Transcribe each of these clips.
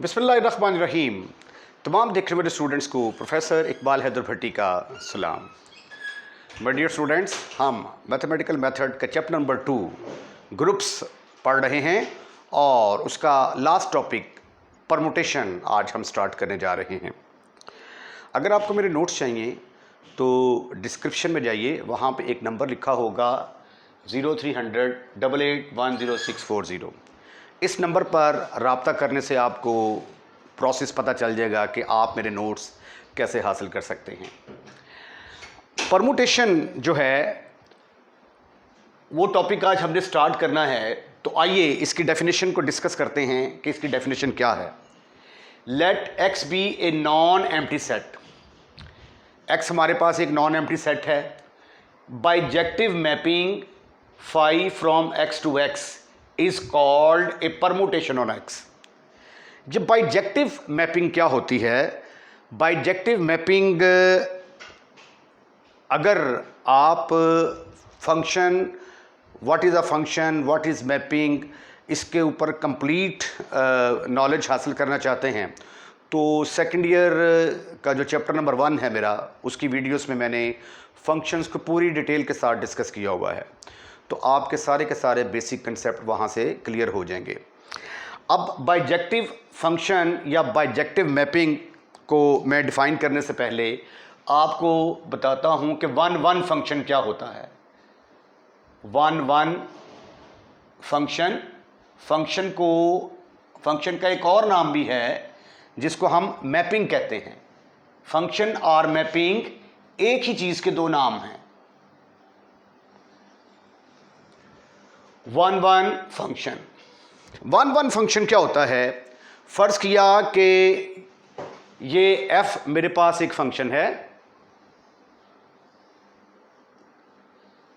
बिस्मिल्लाहिर्रहमानिर्रहीम। तमाम देखने वाले स्टूडेंट्स को प्रोफेसर इकबाल हैदर भट्टी का सलाम। माय डियर स्टूडेंट्स, हम मैथमेटिकल मेथड का चैप्टर नंबर 2 ग्रुप्स पढ़ रहे हैं और उसका लास्ट टॉपिक परमुटेशन आज हम स्टार्ट करने जा रहे हैं। अगर आपको मेरे नोट्स चाहिए तो डिस्क्रिप्शन में जाइए, वहाँ पे एक नंबर लिखा होगा 0300 88 10640। इस नंबर पर रब्ता करने से आपको प्रोसेस पता चल जाएगा कि आप मेरे नोट्स कैसे हासिल कर सकते हैं। परमुटेशन जो है वो टॉपिक आज हमने स्टार्ट करना है, तो आइए इसकी डेफिनेशन को डिस्कस करते हैं कि इसकी डेफिनेशन क्या है। Let X be a non empty set. X हमारे पास एक नॉन एम्प्टी सेट है। Bijective mapping phi from X to X is called a permutation on X. जब बाइजेक्टिव मैपिंग क्या होती है? बाइजेक्टिव मैपिंग, अगर आप function, what is a function, what is mapping, इसके ऊपर कंप्लीट नॉलेज हासिल करना चाहते हैं तो सेकेंड ईयर का जो चैप्टर नंबर 1 है मेरा, उसकी वीडियोस में मैंने फंक्शंस को पूरी डिटेल के साथ डिस्कस किया हुआ है, तो आपके सारे के सारे बेसिक कंसेप्ट वहाँ से क्लियर हो जाएंगे। अब बाइजेक्टिव फंक्शन या बाइजेक्टिव मैपिंग को मैं डिफ़ाइन करने से पहले आपको बताता हूँ कि वन वन फंक्शन क्या होता है। वन वन फंक्शन, फंक्शन का एक और नाम भी है जिसको हम मैपिंग कहते हैं। फंक्शन और मैपिंग एक ही चीज़ के दो नाम हैं। One one function, one one function क्या होता है? फर्ज किया कि ये f मेरे पास एक फंक्शन है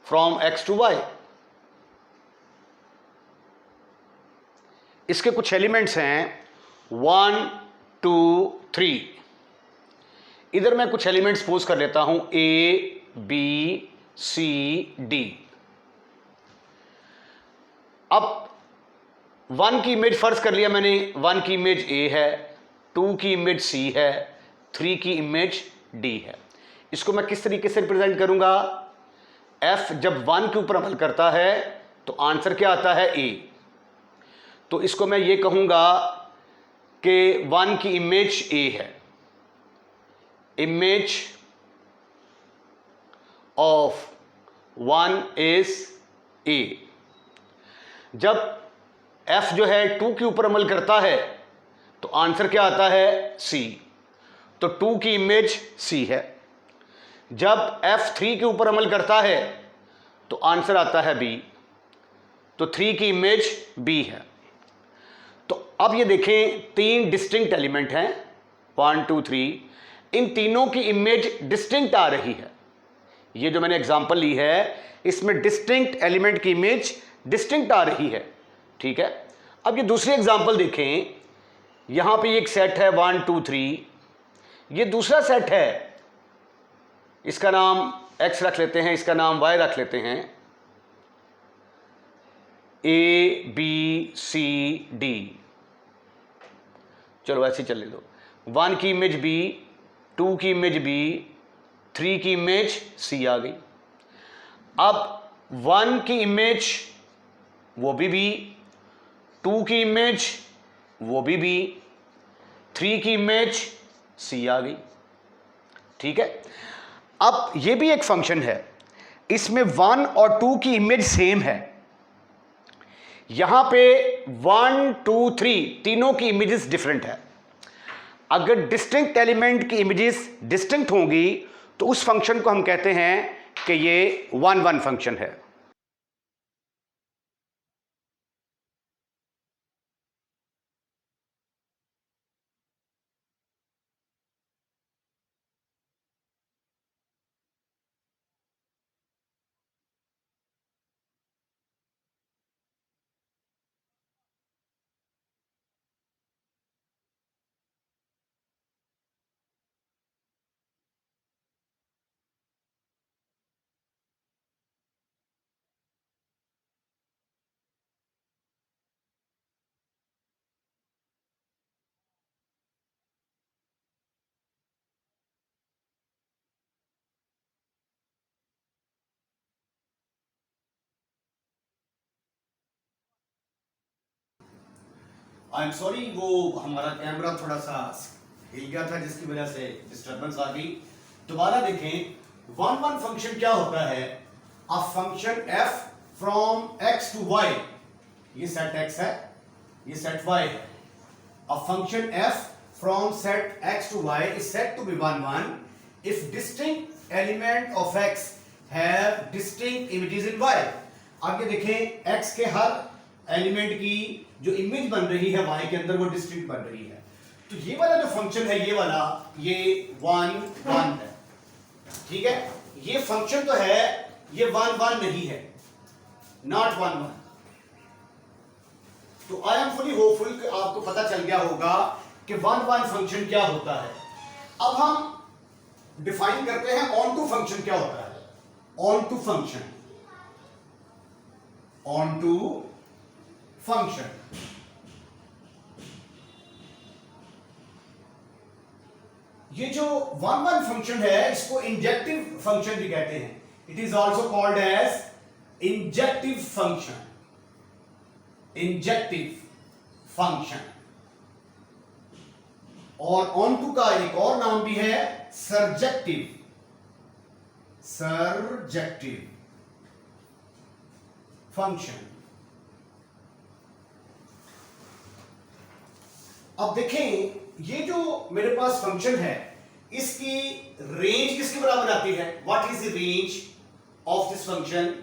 फ्रॉम x टू y। इसके कुछ एलिमेंट्स हैं 1 2 3। इधर मैं कुछ एलिमेंट्स पोज कर लेता हूं a b c d। अब 1 की इमेज फर्ज कर लिया मैंने, 1 की इमेज a है, 2 की इमेज c है, 3 की इमेज d है। इसको मैं किस तरीके से रिप्रेजेंट करूंगा? f जब 1 के ऊपर अमल करता है तो आंसर क्या आता है? a। तो इसको मैं ये कहूंगा कि 1 की इमेज a है। Image of 1 is a। जब f जो है 2 के ऊपर अमल करता है तो आंसर क्या आता है? c। तो 2 की इमेज c है। जब f 3 के ऊपर अमल करता है तो आंसर आता है b। तो 3 की इमेज b है। तो अब ये देखें, 3 डिस्टिंक्ट एलिमेंट हैं 1 2 3। इन तीनों की इमेज डिस्टिंक्ट आ रही है। ये जो मैंने एग्जांपल ली है इसमें डिस्टिंक्ट एलिमेंट की इमेज डिस्टिंक्ट आ रही है। ठीक है। अब ये दूसरी एग्जांपल देखें, यहां पे एक सेट है 1 2 3। ये दूसरा सेट है, इसका नाम x रख लेते हैं, इसका नाम y रख लेते हैं, a b c d। चलो ऐसे ही चलने दो। 1 की इमेज b, 2 की इमेज b, 3 की इमेज c आ गई। अब 1 की इमेज वो भी b, 2 की इमेज वो भी b, 3 की इमेज c आ गई। ठीक है। अब ये भी एक फंक्शन है, इसमें 1 और 2 की इमेज सेम है। यहां पे 1 2 3 तीनों की इमेजेस डिफरेंट है। अगर डिस्टिंक्ट एलिमेंट की इमेजेस डिस्टिंक्ट होंगी तो उस फंक्शन को हम कहते हैं कि ये वन वन फंक्शन है। आई एम सॉरी, वो हमारा कैमरा थोड़ा सा हिल गया था जिसकी वजह से डिस्टर्बेंस आ गई। दोबारा देखें, वन वन फंक्शन क्या होता है? A function f from x to y, ये सेट x है, ये सेट y है। A function f from set x to y is said to be one one if distinct element of x have distinct images in y। आगे देखें, x के हर element की जो image बन रही है y के अंदर वो डिस्टिंक्ट बन रही है। तो ये वाला जो फंक्शन है, ये वाला, ये वन वन है, ठीक है। ये फंक्शन तो है, ये वन वन नहीं है, नॉट वन वन। तो आई एम फुली होपफुल कि आपको पता चल गया होगा कि वन वन फंक्शन क्या होता है। अब हम डिफाइन करते हैं ऑन टू फंक्शन क्या होता है। Onto function, onto function, ये जो वन वन फंक्शन है इसको इंजेक्टिव फंक्शन भी कहते हैं। It is also called as injective function, injective function. और ऑन टू का एक और नाम भी है सर्जेक्टिव, सर्जेक्टिव फंक्शन। अब देखें, ये जो मेरे पास फंक्शन है इसकी रेंज किसके बराबर आती है? What is the range of this function?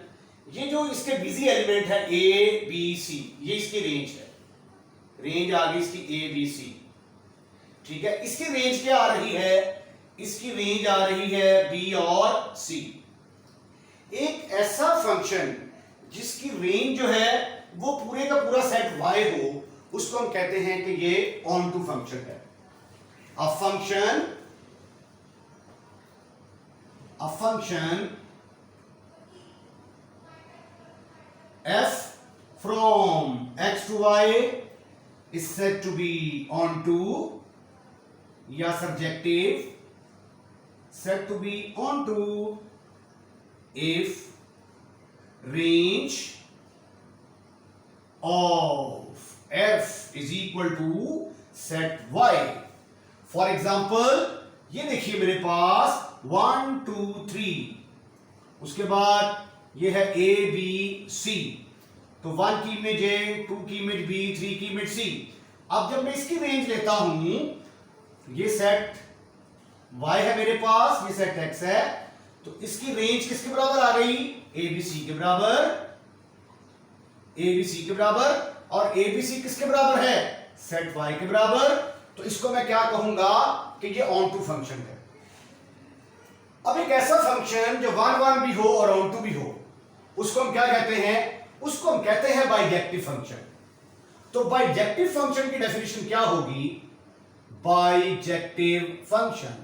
ये जो इसके बिजी एलिमेंट है ए बी सी, ये इसकी रेंज है। रेंज आ गई इसकी ए बी सी, ठीक है। इसकी रेंज क्या आ रही है? इसकी रेंज आ रही है बी और सी। एक ऐसा फंक्शन जिसकी रेंज जो है वो पूरे का पूरा सेट y हो, उसको हम कहते हैं कि ये ऑन टू फंक्शन है। A function f from x to y is said to be onto या subjective, said to be onto if range of f is equal to set y। For example, ये देखिए मेरे पास 1 2 3, उसके बाद ये है A B C. तो 1 की इमेज ए, 2 की इमेज बी, 3 की इमेज सी। अब जब मैं इसकी रेंज लेता हूं, ये सेट y है मेरे पास, ये सेट x है, तो इसकी रेंज किसके बराबर आ गई? ए बी सी के बराबर, ए बी सी के बराबर। और ए बी सी किसके बराबर है? सेट y के बराबर। तो इसको मैं क्या कहूंगा कि ये ऑन टू फंक्शन है। अब एक ऐसा फंक्शन जो वन वन भी हो और ऑन टू भी हो, उसको हम क्या कहते हैं? उसको हम कहते हैं बाइजेक्टिव फंक्शन। तो बाइजेक्टिव फंक्शन की डेफिनेशन क्या होगी? बाइजेक्टिव फंक्शन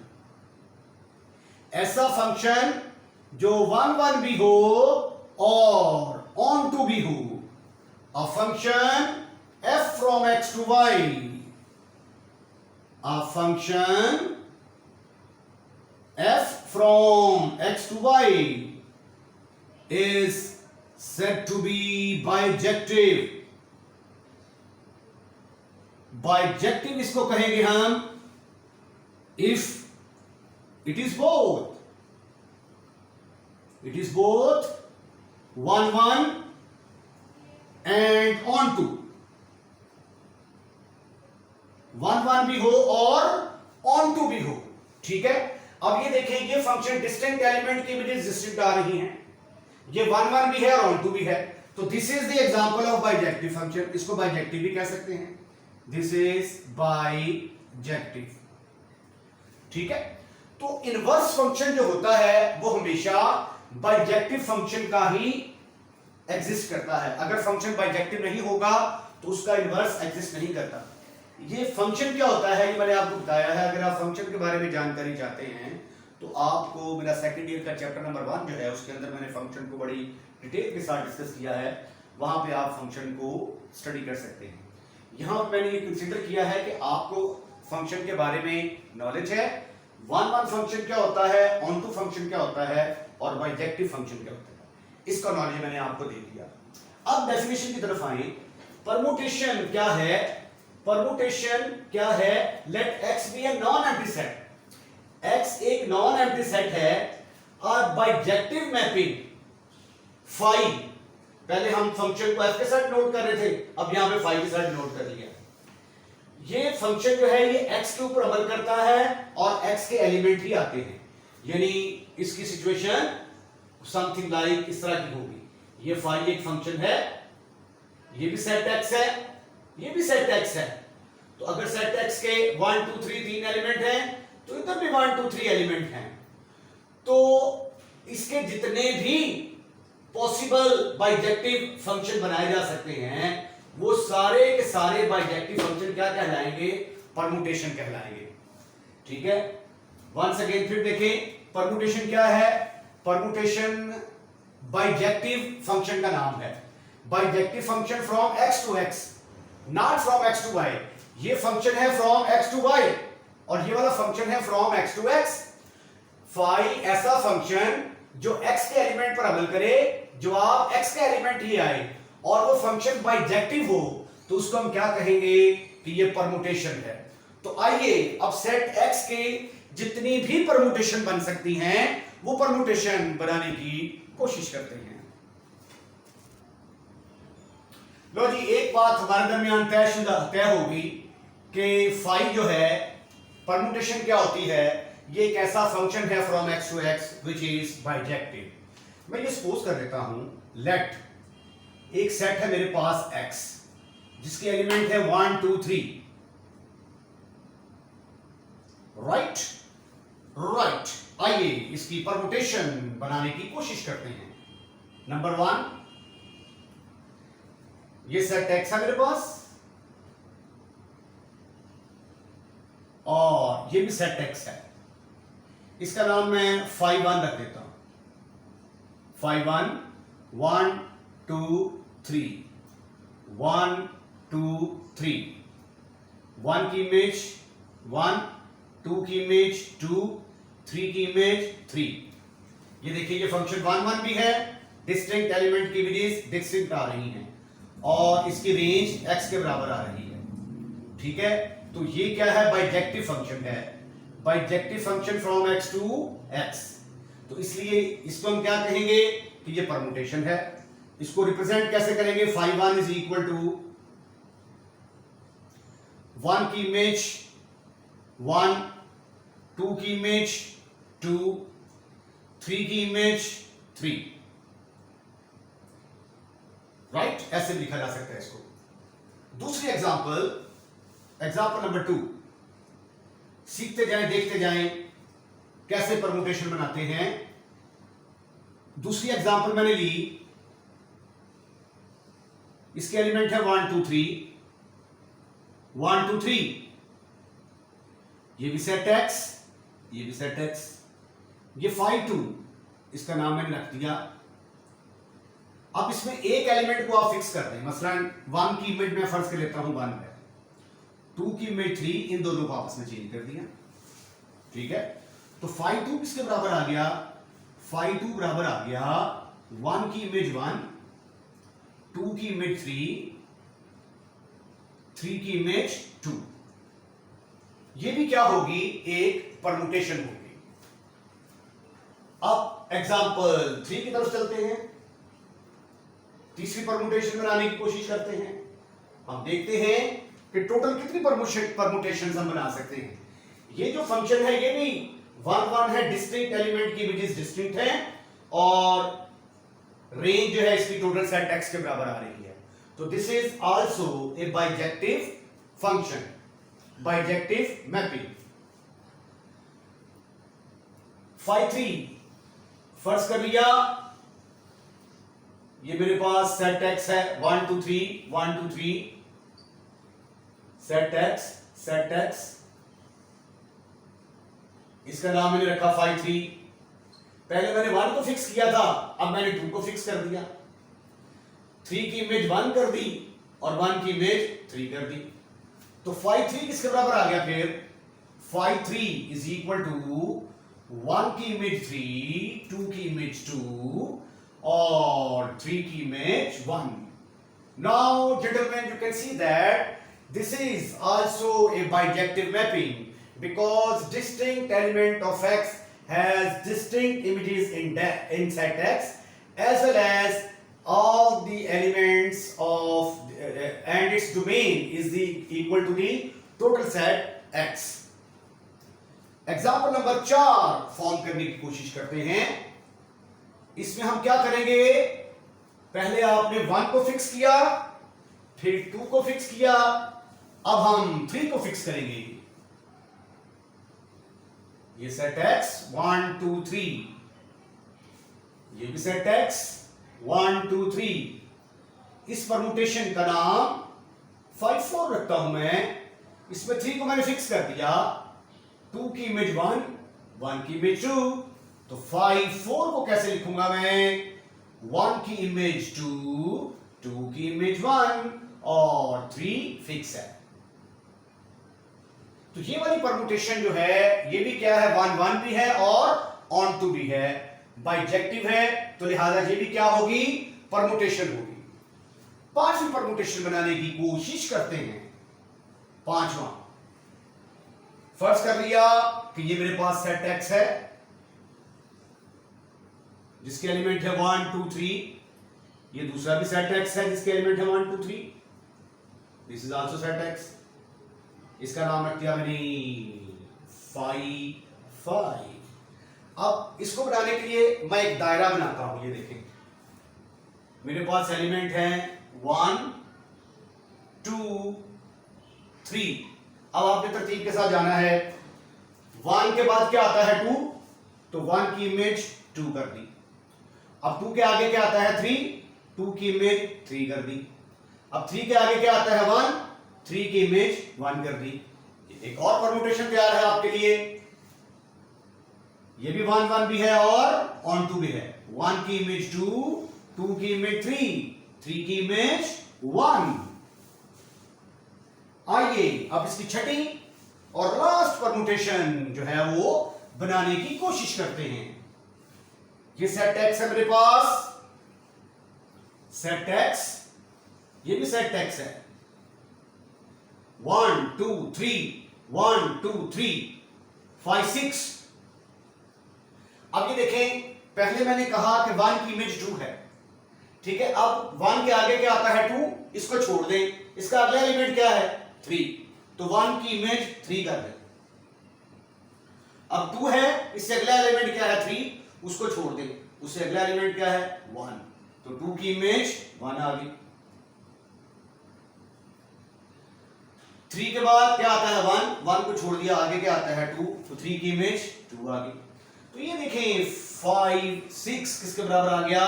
ऐसा फंक्शन जो वन वन भी हो और ऑन टू भी हो। अ function f from x to y, a function f from x to y is said to be bijective। Bijective इसको कहेंगे हम if it is both, it is both one one and on to, one one भी हो और on to भी हो, ठीक है। अब ये देखें, ये फंक्शन डिस्टिंक्ट एलिमेंट की इमेजेस डिस्टिंक्ट आ रही हैं, ये वन वन भी है और ऑन टू भी है। तो this is the example of bijective function. इसको बाइजेक्टिव भी कह सकते हैं, दिस इज बाइजेक्टिव, ठीक है। तो इनवर्स फंक्शन जो होता है वो हमेशा बाइजेक्टिव फंक्शन का ही एग्जिस्ट करता है। अगर फंक्शन बाइजेक्टिव नहीं होगा तो उसका इनवर्स एग्जिस्ट नहीं करता। ये फंक्शन क्या होता है ये मैंने आपको बताया है। अगर आप फंक्शन के बारे में जानकारी चाहते हैं तो आपको मेरा सेकंड ईयर का चैप्टर नंबर 1 जो है उसके अंदर मैंने फंक्शन को बड़ी डिटेल के साथ डिस्कस किया है, वहां पे आप फंक्शन को स्टडी कर सकते हैं। यहाँ मैंने ये कंसीडर किया है कि आपको फंक्शन के बारे में नॉलेज है, वन वन फंक्शन क्या होता है, ऑन टू फंक्शन क्या होता है और बाइजेक्टिव फंक्शन क्या होता है, इसका नॉलेज मैंने आपको दे दिया। अब डेफिनेशन की तरफ आए। परमुटेशन क्या है? परमुटेशन क्या है? Let x be a non empty set. x एक नॉन एम्प्टी सेट है और बाइजेक्टिव मैपिंग फाई, पहले हम फंक्शन को f के साथ नोट कर रहे थे, अब यहां पे फाई के साथ नोट कर लिया। ये फंक्शन जो है ये x के ऊपर अमल करता है और x के एलिमेंट ही आते हैं, यानी इसकी सिचुएशन समथिंग लाइक इस तरह की होगी। ये फाई एक फंक्शन है, ये भी सेट x है, ये भी सेट x है। तो अगर सेट x के 1 2 3 तीन एलिमेंट हैं तो इधर भी 1 2 3 एलिमेंट हैं। तो इसके जितने भी पॉसिबल बाइजेक्टिव फंक्शन बनाए जा सकते हैं वो सारे के सारे बाइजेक्टिव फंक्शन क्या कहलाएंगे? परमुटेशन कहलाएंगे। ठीक है, वंस अगेन फिर देखें परमुटेशन क्या है? परमुटेशन बाइजेक्टिव फंक्शन का नाम है। Bijective function from x to x, not from x to y। ये फंक्शन है फ्रॉम x टू y और ये वाला फंक्शन है from x to x। Phi ऐसा फंक्शन जो x के एलिमेंट पर अमल करे, जो आप x के एलिमेंट ही आए और वो फंक्शन बाइजेक्टिव हो तो उसको हम क्या कहेंगे कि ये परमुटेशन है। तो आइए अब सेट x के जितनी भी परमुटेशन बन सकती हैं वो परमुटेशन बनाने की कोशिश करते हैं। लो जी, एक बात हमारे दरमियान तय होगी कि फाई जो है परमुटेशन क्या होती है? ये एक ऐसा फंक्शन है from x to x which is bijective. मैं ये सपोज कर देता हूं, लेट एक सेट है मेरे पास x जिसके एलिमेंट है 1 2 3, राइट राइट। आइए इसकी परमुटेशन बनाने की कोशिश करते हैं। नंबर 1, ये सेट x है मेरे पास और ये भी सेट x है। इसका नाम मैं फाई 1 रख देता हूं। फाई 1 1 2 3 1 2 3, 1 की इमेज 1, 2 की इमेज 2, 3 की इमेज 3। ये देखिए ये फंक्शन 1 1 भी है, डिस्टिंक्ट एलिमेंट की इमेजेस डिस्टिंक्ट आ रही हैं और इसकी रेंज x के बराबर आ रही है। ठीक है, तो ये क्या है? बाइजेक्टिव फंक्शन है, bijective function from x to x। तो इसलिए इसको हम क्या कहेंगे कि ये परमुटेशन है। इसको रिप्रेजेंट कैसे करेंगे? फाई 1 इज इक्वल टू 1 की इमेज 1, 2 की इमेज 2, 3 की इमेज 3, राइट? ऐसे लिखा जा सकता है इसको। दूसरी एग्जांपल नंबर 2, सीखते जाएं, देखते जाएं कैसे परमुटेशन बनाते हैं। दूसरी एग्जांपल मैंने ली, इसके एलिमेंट है 1 2 3, 1 2 3, ये भी सेट x, ये भी सेट x। ये फाई 2, इसका नाम मैंने रख दिया। अब इसमें एक एलिमेंट को आप फिक्स कर दें, मसलन 1 की इमेज में फर्ज कर लेता हूं 1 है, 2 की इमेज 3, इन दोनों को आपस में चेंज कर दिया। ठीक है, तो फाई 2 किसके बराबर आ गया? फाई 2 बराबर आ गया 1 की इमेज 1, 2 की इमेज 3, 3 की इमेज 2। ये भी क्या होगी? एक परमुटेशन होगी। अब एग्जांपल 3 की तरफ चलते हैं, तीसरी परमुटेशन बनाने की कोशिश करते हैं। हम देखते हैं कि टोटल कितनी परमुटेशन हम बना सकते हैं। ये जो फंक्शन है ये भी 1 1 है, डिस्टिंक्ट एलिमेंट की इमेजेस डिस्टिंक्ट हैं और रेंज जो है इसकी टोटल सेट x के बराबर आ रही है। तो this is also a bijective function, bijective mapping. Phi 3 फर्ज कर लिया, ये मेरे पास सेट x है 1 2 3 1 2 3, सेट x, इसका नाम मैंने रखा फाई 3। पहले मैंने 1 को फिक्स किया था, अब मैंने 2 को फिक्स कर दिया। 3 की इमेज 1 कर दी और 1 की इमेज 3 कर दी। तो फाई 3 किसके बराबर आ गया? फिर फाई 3 इज इक्वल टू 1 की इमेज 3, 2 की इमेज 2 और 3 की image 1। Now gentleman, you can see that This is also a bijective mapping because distinct element of X has distinct images in set X as well as all the elements of and its domain is equal to the total set X. Example number 4 form करने की कोशिश करते हैं. इसमें हम क्या करेंगे, पहले आपने 1 को फिक्स किया, फिर 2 को फिक्स किया, अब हम 3 को फिक्स करेंगे. ये सेट X 1 2 3, ये भी सेट X 1 2 3. इस परमुटेशन का नाम 5 4 रखता हूं मैं. इसमें 3 को मैंने फिक्स कर दिया, 2 की इमेज 1, 1 की इमेज 2. तो 5 4 को कैसे लिखूंगा मैं, 1 की इमेज 2, 2 की इमेज 1 और 3 फिक्स है. तो ये वाली परमुटेशन जो है ये भी क्या है, 1 1 भी है और ऑन टू भी है, बाइजेक्टिव है, तो लिहाजा ये भी क्या होगी, परमुटेशन होगी. पांचवी परमुटेशन बनाने की कोशिश करते हैं. पांचवा, फर्ज कर लिया कि ये मेरे पास सेट X है जिसके एलिमेंट है 1 2 3. ये दूसरा भी सेट X है जिसके एलिमेंट है 1 2 3. This is also set X. इसका नाम रख दिया मैंने 5 5. अब इसको बनाने के लिए मैं एक दायरा बनाता हूं. ये देखें, मेरे पास एलिमेंट है 1 2 3. अब आपने तरतीब के साथ जाना है. 1 के बाद क्या आता है 2, तो 1 की इमेज 2 कर दी. अब 2 के आगे क्या आता है 3, 2 की इमेज 3 कर दी. अब 3 के आगे क्या आता है 1, 3 की इमेज 1 कर दी. एक और परमुटेशन तैयार है आपके लिए. ये भी 1 1 भी है और ऑन टू भी है. 1 की इमेज 2, 2 की इमेज 3, 3 की इमेज 1. आइए अब इसकी छठी और लास्ट परमुटेशन जो है वो बनाने की कोशिश करते हैं. ये सेट X है मेरे पास, सेट X, ये भी सेट X है. 1 2 3 1 2 3 5 6. अब ये देखें, पहले मैंने कहा कि 1 की इमेज 2 है, ठीक है. अब 1 के आगे क्या आता है 2, इसको छोड़ दें. इसका अगला एलिमेंट क्या है 3, तो 1 की इमेज 3 कर दें. अब 2 है, इससे अगला एलिमेंट क्या है 3, उसको छोड़ दें. उससे अगला एलिमेंट क्या है 1, तो 2 की इमेज 1 आ गई. 3 के बाद क्या आता है 1, 1 को छोड़ दिया, आगे क्या आता है 2, तो 3 की इमेज 2 आ गई. तो ये देखें 5 6 किसके बराबर आ गया,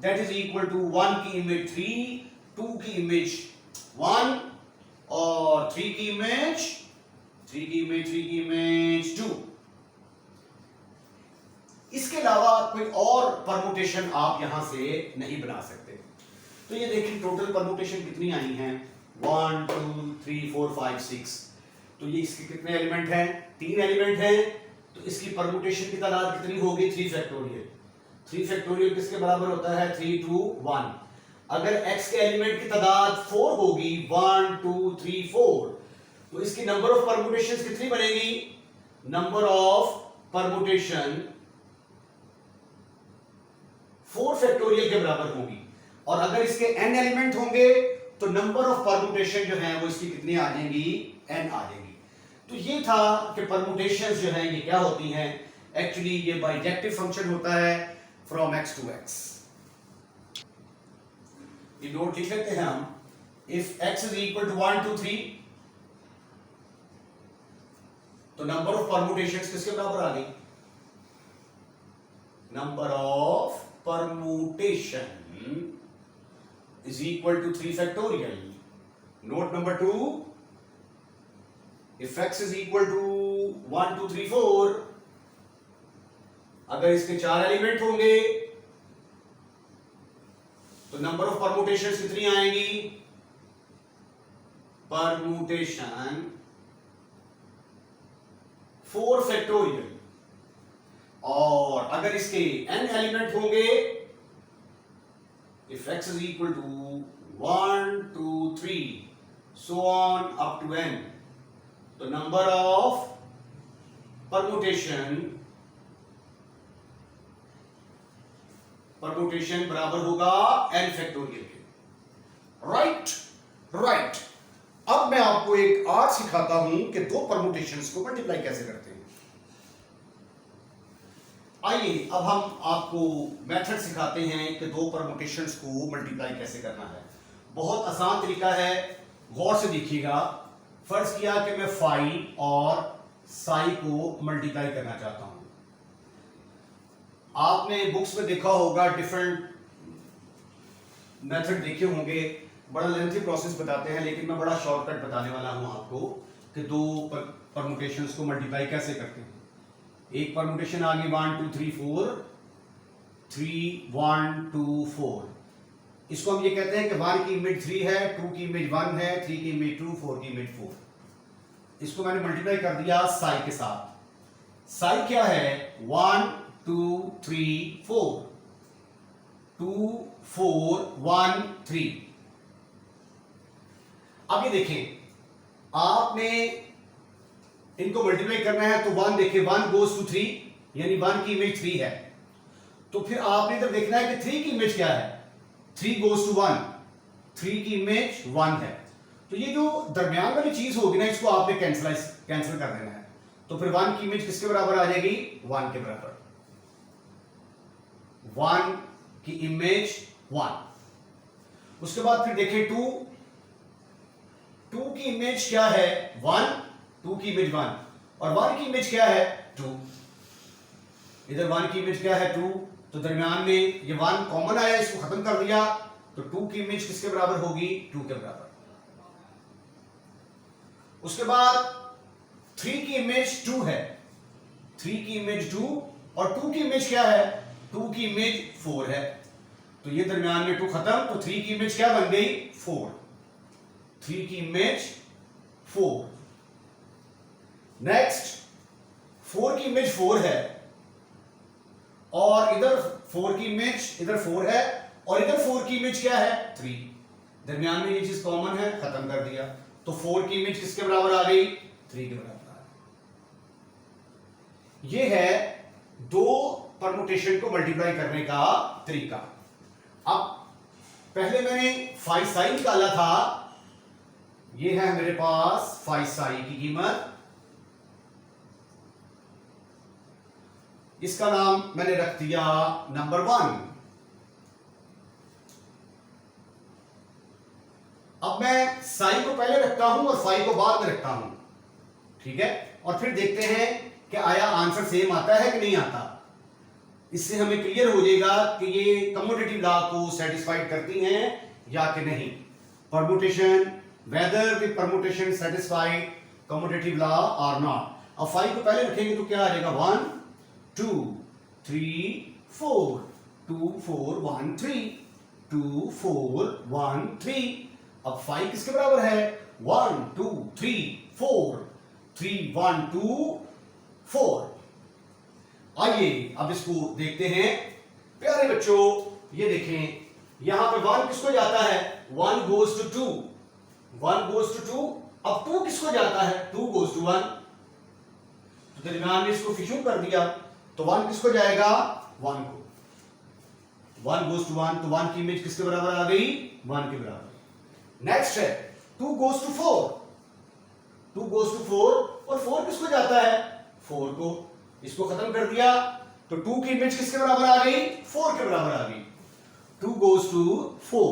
दैट इज इक्वल टू 1 की इमेज 3, 2 की इमेज 1 और 3 की इमेज 2. इसके अलावा कोई और परमुटेशन आप यहां से नहीं बना सकते. तो ये देखिए टोटल परमुटेशन कितनी आई हैं, 1 2 3 4 5 6. तो ये इसके कितने एलिमेंट हैं, 3 एलिमेंट हैं. तो इसकी परमुटेशन की तादाद कितनी होगी, 3 फैक्टोरियल. 3 फैक्टोरियल किसके बराबर होता है 3 2 1. अगर x के एलिमेंट की तादाद 4 होगी, 1 2 3 4, तो इसकी नंबर ऑफ परमुटेशंस कितनी बनेगी, नंबर ऑफ परमुटेशन 4 फैक्टोरियल के बराबर होगी. और अगर इसके n एलिमेंट होंगे तो नंबर ऑफ परमुटेशन जो है वो इसकी कितनी आ जाएंगी, n आ जाएगी. तो ये था कि परमुटेशंस जो हैं ये क्या होती हैं. एक्चुअली ये बाइजेक्टिव फंक्शन होता है फ्रॉम x टू x. ये नोट लिख लेते हैं हम. If x is equal to 1 2 3, तो नंबर ऑफ परमुटेशंस किसके बराबर आ गई, number of permutation is equal to 3 factorial. Note number 2, if x is equal to 1 2 3 4, अगर इसके 4 एलिमेंट होंगे तो नंबर ऑफ परमुटेशंस कितनी आएंगी, परमुटेशन 4 फैक्टोरियल. और अगर इसके n एलिमेंट होंगे, if x is equal to 1 2 3, so on up to n. तो number of परमुटेशन बराबर होगा n फैक्टोरियल के. राइट. अब मैं आपको एक आर्ट सिखाता हूं कि दो परमुटेशंस को मल्टीप्लाई कैसे करते हैं. आइए अब हम आपको मेथड सिखाते हैं कि दो परमुटेशंस को मल्टीप्लाई कैसे करना है. बहुत आसान तरीका है, गौर से देखिएगा. फर्ज किया कि मैं फाई और साई को मल्टीप्लाई करना चाहता हूं. आपने बुक्स में देखा होगा, डिफरेंट मेथड देखे होंगे, बड़ा लेंथी प्रोसेस बताते हैं, लेकिन मैं बड़ा शॉर्टकट बताने वाला हूं आपको कि दो परमुटेशंस को मल्टीप्लाई कैसे करते हैं. एक परमुटेशन आ गई 1 2 3 4, 3 1 2 4. इसको हम ये कहते हैं कि 1 की इमेज 3 है, 2 की इमेज 1 है, 3 की इमेज 2, 4 की इमेज 4. इसको मैंने मल्टीप्लाई कर दिया साई के साथ. साई क्या है? 1 2 3 4, 2 4 1 3. अब ये देखें, आपने इनको मल्टीप्लाई करना है तो 1 देखें, 1 goes to 3, यानी 1 की इमेज 3 है. तो फिर आपने इधर देखना है कि 3 की इमेज क्या है. 3 goes to 1, 3 की इमेज 1 है. तो ये जो दरमियान वाली चीज होगी ना, इसको आपने कैंसिल कर देना है. तो फिर 1 की इमेज किसके बराबर आ जाएगी? 1 के बराबर. 1 की इमेज 1. उसके बाद फिर देखें 2 की इमेज क्या है? 1, 2 की इमेज 1, और 1 की इमेज क्या है? 2. इधर 1 की इमेज क्या है? 2. तो दरमियान में ये 1 कॉमन आया, इसको खत्म कर दिया. तो 2 की इमेज किसके बराबर होगी? 2 के बराबर. उसके बाद 3 की इमेज 2 है, 3 की इमेज 2, और 2 की इमेज क्या है? 2 की इमेज 4 है. तो ये दरमियान में 2 खत्म. तो 3 की इमेज क्या बन गई? 4. 3 की इमेज 4. नेक्स्ट 4 की इमेज 4 है, और इधर 4 की इमेज, इधर 4 है, और इधर 4 की इमेज क्या है? 3. दरमियान में ये चीज कॉमन है, खत्म कर दिया. तो 4 की इमेज किसके बराबर आ गई? 3 के बराबर आ गई. ये है दो परमुटेशन को मल्टीप्लाई करने का तरीका. अब पहले मैंने फाई साई निकाला था. ये है मेरे पास फाई साई की कीमत. इसका नाम मैंने रख दिया नंबर 1. अब मैं साई को पहले रखता हूं और फाई को बाद में रखता हूं. ठीक है, और फिर देखते हैं कि आया आंसर सेम आता है कि नहीं आता. इससे हमें क्लियर हो जाएगा कि ये कम्यूटेटिव लॉ को सेटिस्फाइड करती हैं या कि नहीं. Permutation, whether the permutation satisfied commutative law और नॉट. अब फाई को पहले रखेंगे तो क्या आ जाएगा? 1 2 3 4, 2 4 1 3, 2 4 1 3. अब 5 किसके बराबर है? 1 2 3 4, 3 1 2 4. आइए अब इसको देखते हैं. प्यारे बच्चों, ये देखें, यहां पर 1 किसको जाता है? 1 goes to 2, 1 goes to 2. अब 2 किसको जाता है? 2 goes to 1. तो दरमियान में इसको फिशू कर दिया. तो 1 किसको जाएगा? 1 को. 1 goes to 1, तो 1 की इमेज किसके बराबर आ गई? 1 के बराबर. नेक्स्ट है 2 goes to 4, 2 goes to 4, और 4 किसको जाता है? 4 को. इसको खत्म कर दिया. तो 2 की इमेज किसके बराबर आ गई? 4 के बराबर आ गई. 2 goes to 4.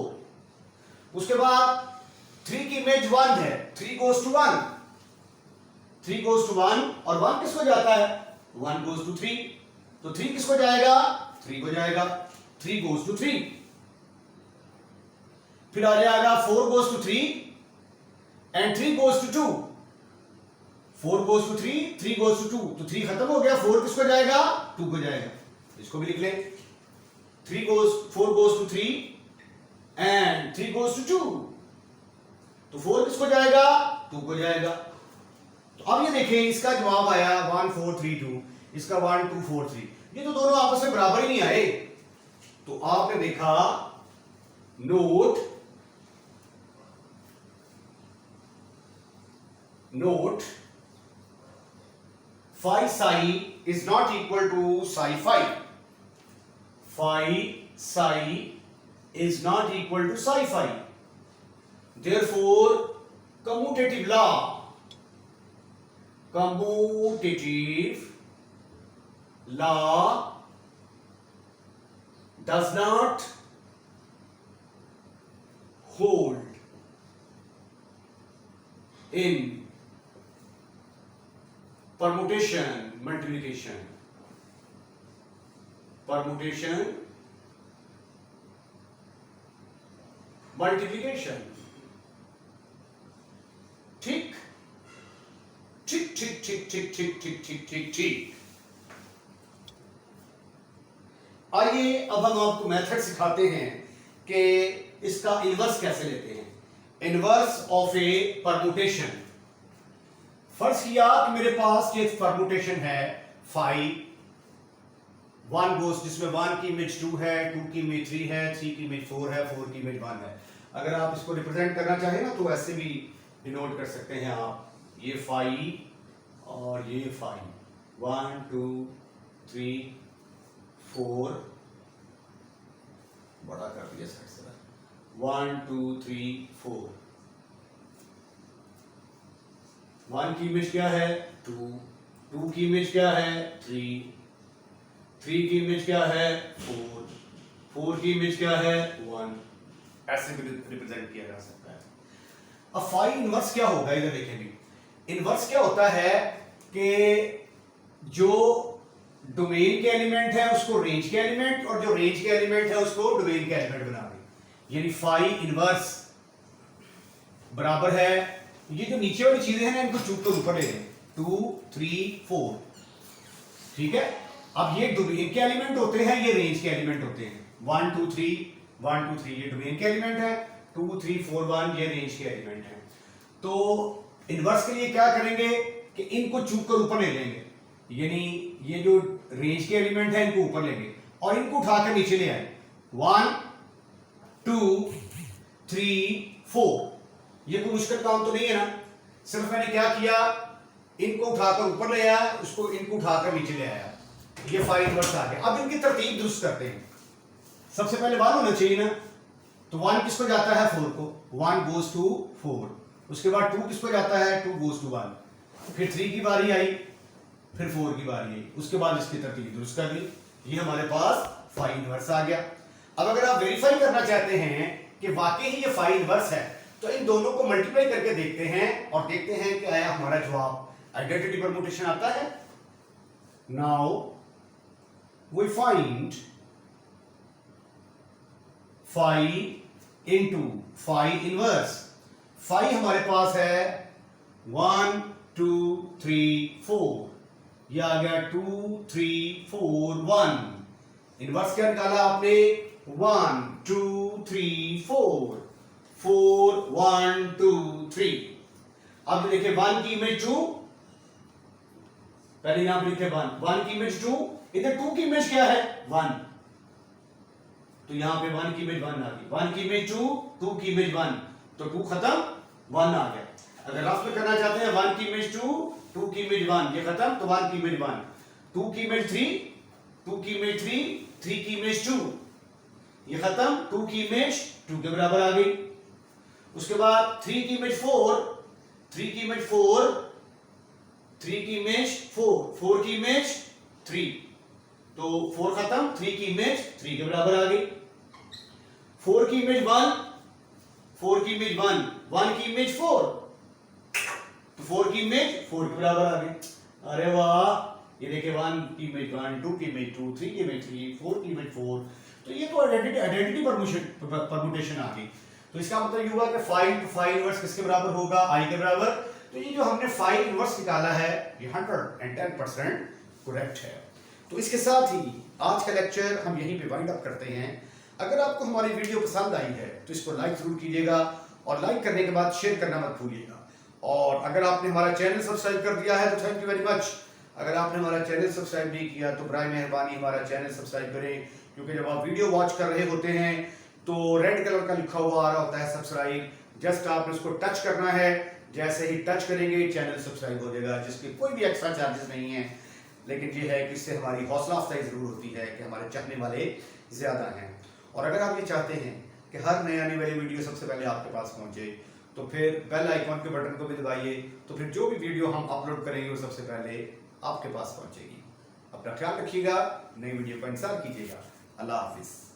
उसके बाद 3 की इमेज 1 है, 3 goes to 1, 3 goes to 1, और 1 किसको जाता है? 1 goes to 3. तो 3 किसको जाएगा? 3 को जाएगा. 3 goes to 3. फिर आ जाएगा 4 goes to 3 and 3 goes to 2. 4 goes to 3, 3 goes to 2. तो 3 खत्म हो गया. 4 किसको जाएगा? 2 को जाएगा. इसको भी लिख लें. 4 goes to 3 and 3 goes to 2. तो 4 किसको जाएगा? 2 को जाएगा. तो अब ये देखें, इसका जवाब आया 1 4 3 2. इसका 1 2 4 3. ये तो दोनों आपस में बराबर ही नहीं आए. तो आपने देखा, note note phi psi is not equal to psi phi. Phi psi is not equal to psi phi. Therefore, commutative law does not hold in permutation multiplication. ठीक ठीक ठीक ठीक ठीक ठीक ठीक ठीक ठीक ठीक। आइए अब हम आपको मेथड सिखाते हैं कि इसका इनवर्स कैसे लेते हैं। Inverse of A permutation. फर्ज किया कि मेरे पास ये परमुटेशन है फाई 1 गोस, जिसमें 1 की इमेज 2 है, 2 की इमेज 3 है, 3 की इमेज 4 है, 4 की इमेज 1 है। अगर आप इसको रिप्रेजेंट करना चाहें ना तो ऐसे भी डिनोट कर सकते हैं आप, ये फाई और ये फाई 1 2 3 4, बड़ा कर दिया साइड से, 1 2 3 4। 1 की इमेज क्या है 2, 2 की इमेज क्या है 3, 3 की इमेज क्या है 4, 4 की इमेज क्या है 1। ऐसे भी रिप्रेजेंट किया जा सकता है। अब फाई इनवर्स क्या होगा, इधर देखेंगे। इनवर्स क्या होता है कि जो डोमेन के एलिमेंट है उसको रेंज के एलिमेंट, और जो रेंज के एलिमेंट है उसको डोमेन के एलिमेंट बना दे। यानी फाई इनवर्स बराबर है, ये जो नीचे वाली चीजें हैं ना इनको चूक कर ऊपर ले लें, 2 3 4, ठीक है। अब ये डोमेन के एलिमेंट होते हैं, ये रेंज के एलिमेंट होते हैं। 1 2 3 1 2 3 ये डोमेन के एलिमेंट है, 2 3 4 1 ये रेंज के एलिमेंट है। तो इनवर्स के लिए क्या करेंगे कि इनको चूक कर ऊपर ले लेंगे, यानी ये जो रेंज के एलिमेंट है इनको ऊपर लेंगे और इनको उठाकर नीचे ले आए। 1 2 3 4, ये कोई मुश्किल काम तो नहीं है ना, सिर्फ मैंने क्या किया, इनको उठाकर ऊपर ले आया, उसको इनको उठाकर नीचे ले आया, ये फाई इनवर्स आ गया। अब इनकी तरतीब दुरुस्त करते हैं। सबसे पहले 1 होना चाहिए ना, तो 1 किसको जाता है 4 को, 1 गोज टू 4। उसके बाद 2 किसको जाता है 2 गोज टू 1, फिर 3 की बारी आई, फिर 4 की बारी आई, उसके बाद इसकी तरतीब दुरुस्त कर ली, ये हमारे पास फाई इनवर्स आ गया। अब अगर आप वेरीफाई करना चाहते हैं कि वाकई ही ये फाई इनवर्स है, तो इन दोनों को मल्टीप्लाई करके देखते हैं और देखते हैं कि आया हमारा जवाब आइडेंटिटी परमुटेशन आता है। Now we find phi into phi inverse. Phi हमारे पास है 1 2 3 4, ये आ गया 2 3 4 1। इनवर्स क्या निकाला आपने 1 2 3 4 4 1 2 3। अब देखिए 1 की इमेज 2, पहले यहां पर लिखे 1 की इमेज 2, इधर 2 की इमेज क्या है 1, तो यहां पे 1 की इमेज 1 आ गई। 1 की इमेज 2, 2 की इमेज 1, तो 2 खत्म 1 आ गया। अगर रफ में करना चाहते हैं 1 की इमेज 2, 2 की इमेज 1, ये खत्म, तो 1 की इमेज 1, 2 की इमेज 3, 2 की इमेज 3, 3 की इमेज 2, ये खत्म, 2 की इमेज 2 के बराबर आ गई। उसके बाद 3 की इमेज 4, 3 की इमेज 4, 3 की इमेज 4, 4 की इमेज 3, तो 4 खत्म, 3 की इमेज 3 के बराबर आ गई। 4 की इमेज 1, 4 की इमेज 1, 1 की इमेज 4, तो 4 की इमेज 4 के बराबर आ गई। अरे वाह, ये देखिए 1 की इमेज 1, 2 की इमेज 2, 3 की इमेज 3, 4 की इमेज 4, तो ये तो आइडेंटिटी परमुटेशन आ गई। तो इसका मतलब ये हुआ कि फाई टू फाई इनवर्स किसके बराबर होगा, आई के बराबर। तो ये जो हमने फाई इनवर्स निकाला है ये 110% करेक्ट है। तो इसके साथ ही आज का लेक्चर हम यहीं पे वाइंड अप करते हैं। अगर आपको हमारी वीडियो पसंद आई है तो इसको लाइक जरूर कीजिएगा, और लाइक करने के बाद शेयर करना मत भूलिएगा। और अगर आपने हमारा चैनल सब्सक्राइब कर दिया है तो थैंक यू वेरी मच। अगर आपने हमारा चैनल सब्सक्राइब नहीं किया तो बराए मेहरबानी हमारा चैनल सब्सक्राइब करें, क्योंकि जब आप वीडियो वॉच कर रहे होते हैं तो रेड कलर का लिखा हुआ आ रहा होता है सब्सक्राइब, जस्ट आपने उसको टच करना है, जैसे ही टच करेंगे चैनल सब्सक्राइब हो जाएगा, जिसके कोई भी एक्स्ट्रा चार्जेस नहीं है, लेकिन ये है कि इससे हमारी हौसला अफजाई ज़रूर होती है कि हमारे चाहने वाले ज़्यादा हैं। और अगर आप ये चाहते हैं कि हर नई आने वाली वीडियो सबसे पहले आपके पास पहुंचे, तो फिर बेल आइकॉन के बटन को भी दबाइए, तो फिर जो भी वीडियो हम अपलोड करेंगे वो सबसे पहले आपके पास पहुंचेगी। अपना ख्याल रखिएगा, नई वीडियो का इंतजार कीजिएगा। अल्लाह हाफिज़।